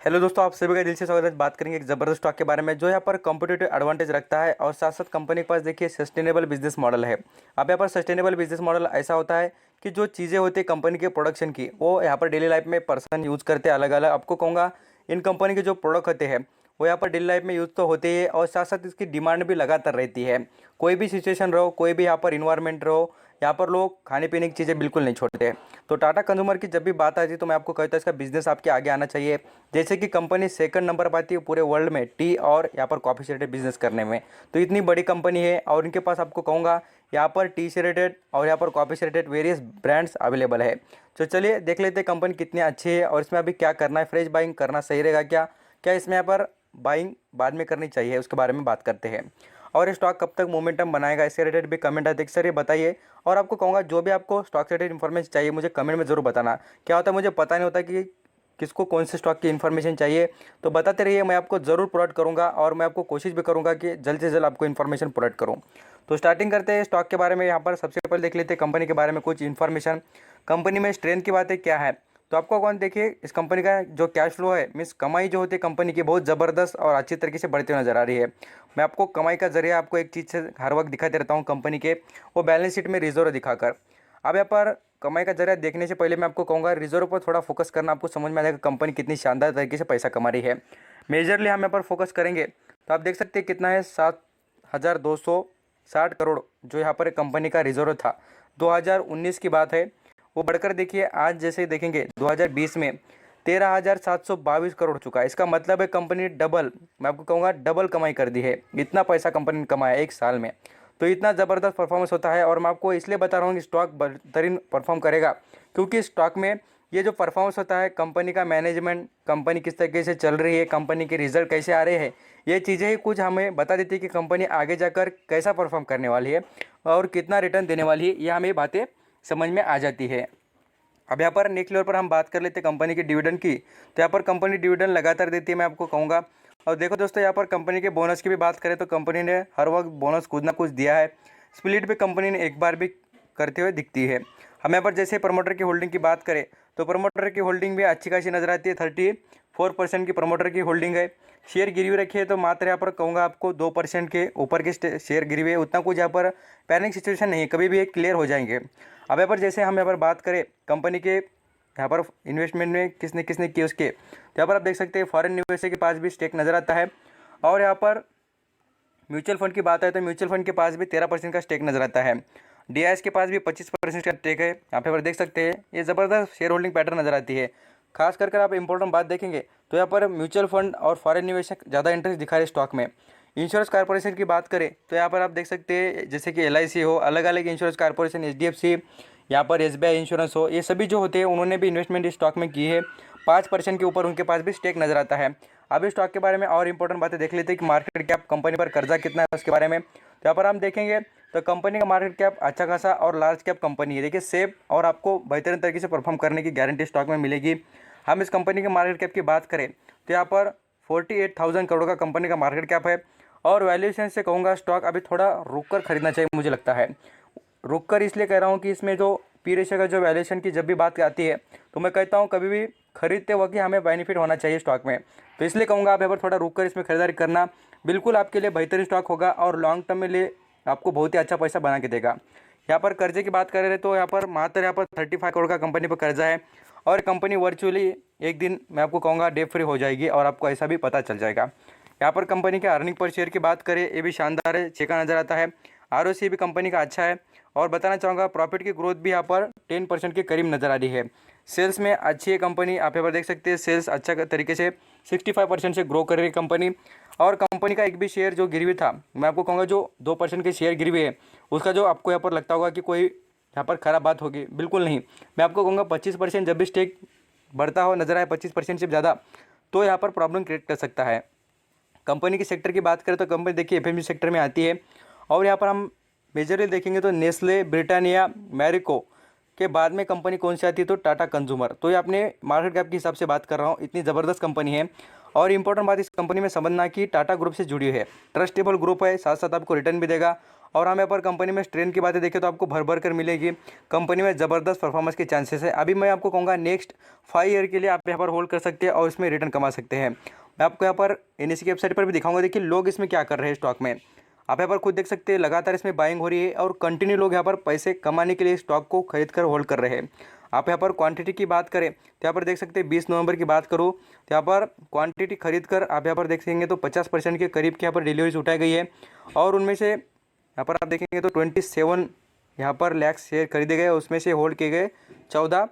Hello दोस्तों, आप सभी का दिल से स्वागत है। बात करेंगे एक ज़बरदस्त स्टॉक के बारे में जो यहाँ पर कॉम्पिटिटिव एडवांटेज रखता है और साथ साथ कंपनी के पास देखिए सस्टेनेबल बिजनेस मॉडल है। अब यहाँ पर सस्टेनेबल बिजनेस मॉडल ऐसा होता है कि जो चीज़ें होती है कंपनी के प्रोडक्शन की वो यहाँ पर डेली लाइफ में पर्सन यूज़ करते हैं अलग अलग। आपको कहूँगा इन कंपनी के जो प्रोडक्ट होते हैं वो यहाँ पर डेली लाइफ में यूज़ तो होते ही है और साथ साथ इसकी डिमांड भी लगातार रहती है। कोई भी सिचुएशन रहो, कोई भी यहाँ पर इन्वायरमेंट रहो, यहाँ पर लोग खाने पीने की चीज़ें बिल्कुल नहीं छोड़ते। तो टाटा कंज्यूमर की जब भी बात आती है तो मैं आपको कहता हूँ इसका बिजनेस आपके आगे आना चाहिए। जैसे कि कंपनी सेकंड नंबर पर आती है पूरे वर्ल्ड में टी और यहाँ पर कॉफ़ी से रिलेटेड बिजनेस करने में। तो इतनी बड़ी कंपनी है और इनके पास आपको कहूँगा यहाँ पर टी से रिलेटेड और यहाँ पर कॉफ़ी से रिलेटेड वेरियस ब्रांड्स अवेलेबल है। तो चलिए देख लेते हैं कंपनी कितनी अच्छी है और इसमें अभी क्या करना है। फ्रेश बाइंग करना सही रहेगा क्या क्या इसमें यहाँ पर बाइंग बाद में करनी चाहिए, उसके बारे में बात करते हैं। और ये स्टॉक कब तक मोमेंटम बनाएगा इससे रिलेटेड भी कमेंट आते हैं सर ये बताइए। और आपको कहूँगा जो भी आपको स्टॉक से रिलेटेड इन्फॉर्मेशन चाहिए मुझे कमेंट में ज़रूर बताना। क्या होता है मुझे पता नहीं होता कि किसको कौन से स्टॉक की इन्फॉर्मेशन चाहिए, तो बताते रहिए, मैं आपको ज़रूर प्रोवाइड करूँगा और मैं आपको कोशिश भी करूँगा कि जल्द से जल्द आपको इन्फॉर्मेशन प्रोवाइड करूँ। तो स्टार्टिंग करते हैं स्टॉक के बारे में। यहाँ पर सबसे पहले देख लेते हैं कंपनी के बारे में कुछ इन्फॉर्मेशन। कंपनी में स्ट्रेंथ की बातें क्या है, तो आपको कौन देखिए इस कंपनी का जो कैश फ्लो है मीन्स कमाई जो होती है कंपनी की बहुत ज़बरदस्त और अच्छी तरीके से बढ़ती हुई नजर आ रही है। मैं आपको कमाई का जरिया आपको एक चीज़ से हर वक्त दिखाते रहता हूँ कंपनी के, वो बैलेंस शीट में रिजर्व दिखाकर। अब यहाँ पर कमाई का जरिया देखने से पहले मैं आपको कहूँगा रिजर्व पर थोड़ा फोकस करना, आपको समझ में आ जाएगा कंपनी कितनी शानदार तरीके से पैसा कमा रही है। मेजरली हम यहाँ पर फोकस करेंगे तो आप देख सकते हैं कितना है 7,260 करोड़ जो यहाँ पर कंपनी का रिजर्व था। 2019 की बात है, वो बढ़कर देखिए आज जैसे देखेंगे 2020 में 13,722 करोड़ चुका है। इसका मतलब है कंपनी डबल, मैं आपको कहूँगा डबल कमाई कर दी है। इतना पैसा कंपनी ने कमाया एक साल में, तो इतना ज़बरदस्त परफॉर्मेंस होता है। और मैं आपको इसलिए बता रहा हूँ कि स्टॉक बेहतरीन परफॉर्म करेगा क्योंकि स्टॉक में ये जो परफॉर्मेंस होता है कंपनी का मैनेजमेंट, कंपनी किस तरीके से चल रही है, कंपनी के रिजल्ट कैसे आ रहे हैं, ये चीज़ें ही कुछ हमें बता देती है कि कंपनी आगे जाकर कैसा परफॉर्म करने वाली है और कितना रिटर्न देने वाली है, ये हमें बातें समझ में आ जाती है। अब यहाँ पर नेक्स्ट लेवल पर हम बात कर लेते हैं कंपनी की डिविडेंड की। तो यहाँ पर कंपनी डिविडेंड लगातार देती है, मैं आपको कहूँगा। और देखो दोस्तों, यहाँ पर कंपनी के बोनस की भी बात करें तो कंपनी ने हर वक्त बोनस कुछ ना कुछ दिया है। स्प्लिट भी कंपनी ने एक बार भी करते हुए दिखती है। हम यहाँ पर जैसे प्रमोटर की होल्डिंग की बात करें तो प्रमोटर की होल्डिंग भी अच्छी खासी नजर आती है। 34% की प्रमोटर की होल्डिंग है। शेयर गिरवी रखी है तो मात्र यहाँ पर कहूँगा आपको 2% के ऊपर के शेयर गिरवी है। उतना कुछ यहाँ पर पैनिक सिचुएशन नहीं है, कभी भी एक क्लियर हो जाएंगे। अब यहाँ पर जैसे हम यहाँ पर बात करें कंपनी के यहाँ पर इन्वेस्टमेंट में किसने किसने किए उसके, तो यहाँ पर आप देख सकते हैं फॉरेन निवेशक के पास भी स्टेक नज़र आता है। और यहाँ पर म्यूचुअल फंड की बात है तो म्यूचुअल फंड के पास भी 13% का स्टेक नजर आता है। डीआईएस के पास भी 25% का स्टेक है। यहाँ पे देख सकते हैं ये ज़बरदस्त शेयर होल्डिंग पैटर्न नजर आती है। खास कर आप इंपॉर्टेंट बात देखेंगे तो यहाँ पर म्यूचुअल फंड और फॉरेन निवेशक ज़्यादा इंटरेस्ट दिखा रहे स्टॉक में। इंश्योरेंस कॉर्पोरेशन की बात करें तो यहाँ पर आप देख सकते हैं जैसे कि LIC हो, अलग अलग इंश्योरेंस कॉर्पोरेशन, HDFC, यहाँ पर SBI इंश्योरेंस हो, ये सभी जो होते हैं उन्होंने भी इन्वेस्टमेंट इस स्टॉक में की है। 5% के ऊपर उनके पास भी स्टेक नजर आता है। अब इस स्टॉक के बारे में और इंपॉर्टेंट बातें देख लेते हैं कि मार्केट कैप, कंपनी पर कर्जा कितना है उसके बारे में। तो यहाँ पर हम देखेंगे तो कंपनी का मार्केट कैप अच्छा खासा और लार्ज कैप कंपनी है। देखिए सेफ और आपको बेहतरीन तरीके से परफॉर्म करने की गारंटी स्टॉक में मिलेगी। हम इस कंपनी के मार्केट कैप की बात करें तो यहाँ पर 48,000 करोड़ का कंपनी का मार्केट कैप है। और वैल्यूएशन से कहूँगा स्टॉक अभी थोड़ा रुक कर खरीदना चाहिए मुझे लगता है। रुक कर इसलिए कह रहा हूँ कि इसमें जो पी रेशियो का जो वैल्यूएशन की जब भी बात आती है तो मैं कहता हूँ कभी भी खरीदते वक्त हमें बेनिफिट होना चाहिए स्टॉक में। तो इसलिए कहूँगा आप यहाँ पर थोड़ा रुक कर इसमें खरीदारी करना बिल्कुल आपके लिए बेहतरीन स्टॉक होगा और लॉन्ग टर्म में लिए आपको बहुत ही अच्छा पैसा बना के देगा। यहाँ पर कर्जे की बात करें तो यहाँ पर मात्र यहाँ पर 35 करोड़ का कंपनी पर कर्जा है और कंपनी वर्चुअली एक दिन मैं आपको कहूँगा डेट फ्री हो जाएगी और आपको ऐसा भी पता चल जाएगा। यहाँ पर कंपनी के अर्निंग पर शेयर की बात करें ये भी शानदार है, 6 का नज़र आता है। ROC भी कंपनी का अच्छा है और बताना चाहूँगा प्रॉफिट की ग्रोथ भी यहाँ पर 10% के करीब नज़र आ रही है। सेल्स में अच्छी है कंपनी, आप यहाँ पर देख सकते हैं सेल्स अच्छा तरीके से 65% से ग्रो कर रही है कंपनी। और कंपनी का एक भी शेयर जो गिरवी था, मैं आपको कहूँगा जो 2% के शेयर गिरवी है उसका जो आपको यहाँ पर लगता होगा कि कोई यहाँ पर ख़राब बात होगी, बिल्कुल नहीं। मैं आपको कहूँगा 25% जब भी स्टेक बढ़ता हो नजर आए 25% से ज़्यादा तो यहाँ पर प्रॉब्लम क्रिएट कर सकता है। कंपनी के सेक्टर की बात करें तो कंपनी देखिए FMCG सेक्टर में आती है। और यहाँ पर हम मेजरली देखेंगे तो नेस्ले, ब्रिटानिया, मैरिको के बाद में कंपनी कौन सी आती है तो टाटा कंज्यूमर। तो ये अपने मार्केट कैप के हिसाब से बात कर रहा हूँ, इतनी ज़बरदस्त कंपनी है। और इंपॉर्टेंट बात इस कंपनी में समझना कि टाटा ग्रुप से जुड़ी है, ट्रस्टेबल ग्रुप है, साथ साथ आपको रिटर्न भी देगा और हम यहाँ पर कंपनी में स्ट्रेंथ की बातें देखें तो आपको भर भर कर मिलेगी। कंपनी में ज़बरदस्त परफॉर्मेंस के चांसेस है। अभी मैं आपको कहूँगा नेक्स्ट 5 ईयर के लिए आप यहाँ पर होल्ड कर सकते हैं और इसमें रिटर्न कमा सकते हैं। मैं आपको यहाँ पर NSE की वेबसाइट पर भी दिखाऊंगा। देखिए लोग इसमें क्या कर रहे हैं स्टॉक में, आप यहाँ पर खुद देख सकते हैं। लगातार इसमें बाइंग हो रही है और कंटिन्यू लोग यहाँ पर पैसे कमाने के लिए स्टॉक को खरीद कर होल्ड कर रहे हैं। आप यहाँ पर क्वांटिटी की बात करें तो यहाँ पर देख सकते हैं 20 नवंबर की बात करूँ तो यहाँ पर क्वांटिटी खरीद कर आप यहाँ पर देखेंगे तो 50% के करीब की यहाँ पर डिलीवरीज उठाई गई है। और उनमें से यहाँ पर आप देखेंगे तो 27 यहाँ पर लाख शेयर खरीदे गए, उसमें से होल्ड किए गए 14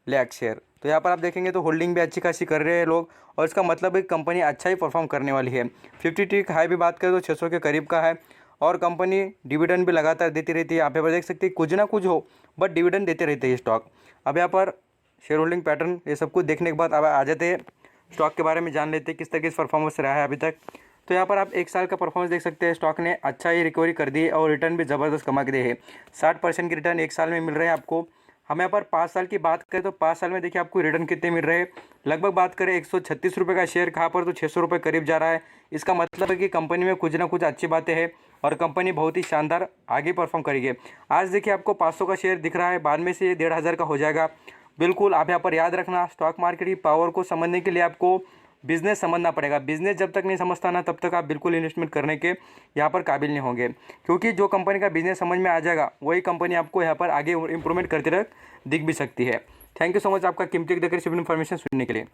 लाख शेयर। तो यहाँ पर आप देखेंगे तो होल्डिंग भी अच्छी खासी कर रहे हैं लोग, और इसका मतलब है कंपनी अच्छा ही परफॉर्म करने वाली है। 50 की हाई भी बात करें तो 600 के करीब का है, और कंपनी डिविडेंड भी लगातार देती रहती है। आप यहाँ पर देख सकते हैं कुछ ना कुछ हो बट डिविडेंड देते रहते हैं स्टॉक। अब यहाँ पर शेयर होल्डिंग पैटर्न ये सब कुछ देखने के बाद अब आ जाते हैं स्टॉक के बारे में, जान लेते हैं किस तरीके से परफॉर्मेंस रहा है अभी तक। तो यहाँ पर आप 1 साल का परफॉर्मेंस देख सकते हैं। स्टॉक ने अच्छा ही रिकवरी कर दी है और रिटर्न भी ज़बरदस्त कमा के दिए है। 60% की रिटर्न 1 साल में मिल रहे हैं आपको। हम यहाँ पर 5 साल की बात करें तो 5 साल में देखिए आपको रिटर्न कितने मिल रहे हैं। लगभग बात करें 136 रुपये का शेयर कहाँ पर तो 600 रुपये करीब जा रहा है। इसका मतलब है कि कंपनी में कुछ ना कुछ अच्छी बातें हैं और कंपनी बहुत ही शानदार आगे परफॉर्म करेगी। आज देखिए आपको 500 का शेयर दिख रहा है, बाद में से 1500 का हो जाएगा। बिल्कुल आप यहाँ पर याद रखना, स्टॉक मार्केट की पावर को समझने के लिए आपको बिजनेस समझना पड़ेगा। बिजनेस जब तक नहीं समझता ना तब तक आप बिल्कुल इन्वेस्टमेंट करने के यहाँ पर काबिल नहीं होंगे, क्योंकि जो कंपनी का बिजनेस समझ में आ जाएगा वही कंपनी आपको यहाँ पर आगे इंप्रूवमेंट करते रह दिख भी सकती है। थैंक यू सो मच आपका कीमती देकर सिर्फ इन्फॉर्मेशन सुनने के लिए।